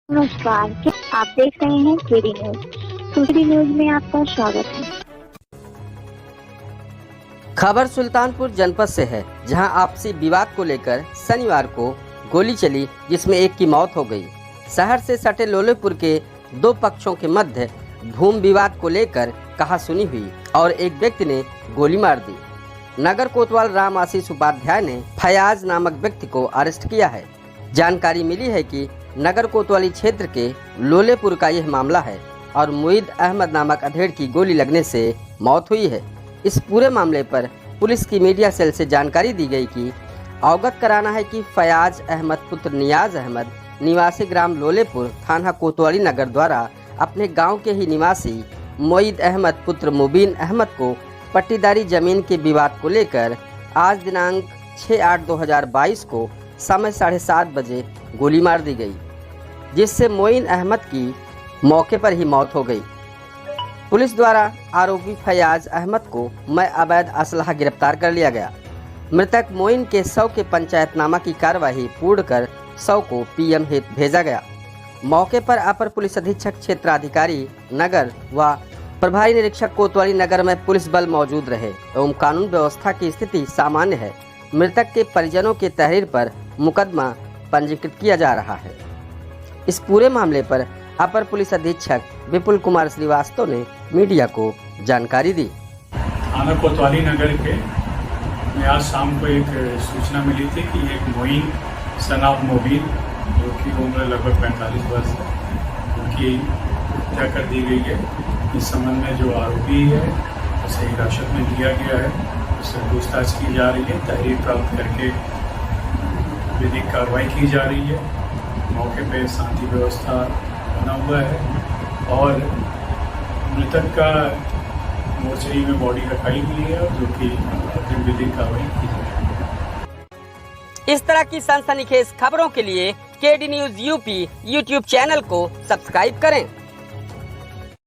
नमस्कार, क्या आप देख रहे हैं केडी न्यूज। केडी न्यूज में आपका स्वागत है। खबर सुल्तानपुर जनपद से है, जहां आपसी विवाद को लेकर शनिवार को गोली चली, जिसमें एक की मौत हो गई। शहर से सटे लोलेपुर के दो पक्षों के मध्य भूमि विवाद को लेकर कहासुनी हुई और एक व्यक्ति ने गोली मार दी। नगर कोतवाल राम आशीष उपाध्याय ने फयाज नामक व्यक्ति को अरेस्ट किया है। जानकारी मिली है कि नगर कोतवाली क्षेत्र के लोलेपुर का यह मामला है और मुईद अहमद नामक अधेड़ की गोली लगने से मौत हुई है। इस पूरे मामले पर पुलिस की मीडिया सेल से जानकारी दी गई कि अवगत कराना है कि फयाज अहमद पुत्र नियाज अहमद निवासी ग्राम लोलेपुर थाना कोतवाली नगर द्वारा अपने गांव के ही निवासी मुईद अहमद पुत्र मुबीन अहमद को पट्टीदारी जमीन के विवाद को लेकर आज दिनांक 6/8/2022 को समय 7:30 बजे गोली मार दी गई, जिससे मोइन अहमद की मौके पर ही मौत हो गई। पुलिस द्वारा आरोपी फयाज अहमद को मैं अवैध असलहा गिरफ्तार कर लिया गया। मृतक मोइन के शव के पंचायतनामा की कार्यवाही पूर्ण कर शव को पीएम हेतु भेजा गया। मौके पर अपर पुलिस अधीक्षक क्षेत्राधिकारी नगर व प्रभारी निरीक्षक कोतवाली नगर में पुलिस बल मौजूद रहे एवं कानून व्यवस्था की स्थिति सामान्य है। मृतक के परिजनों के तहरीर पर मुकदमा पंजीकृत किया जा रहा है। इस पूरे मामले पर अपर पुलिस अधीक्षक विपुल कुमार श्रीवास्तव ने मीडिया को जानकारी दी। थाना कोतवाली नगर के में आज शाम को एक सूचना मिली थी कि एक मोइन सनाब मुबीन, जो की उम्र लगभग 45 वर्ष है, उनकी हत्या कर दी गई है। इस संबंध में जो आरोपी है उसे हिरासत में लिया गया है, उससे पूछताछ की जा रही है। तहरीर प्राप्त करके विधिक कार्रवाई की जा रही है। मौके पे शांति व्यवस्था बना हुआ है और मृतक का मोर्चरी में बॉडी रखाई हुई है, जो कि अग्रिम विधिक कार्रवाई की जाएगी। इस तरह की सनसनीखेज खबरों के लिए KD news UP YouTube channel को सब्सक्राइब करें।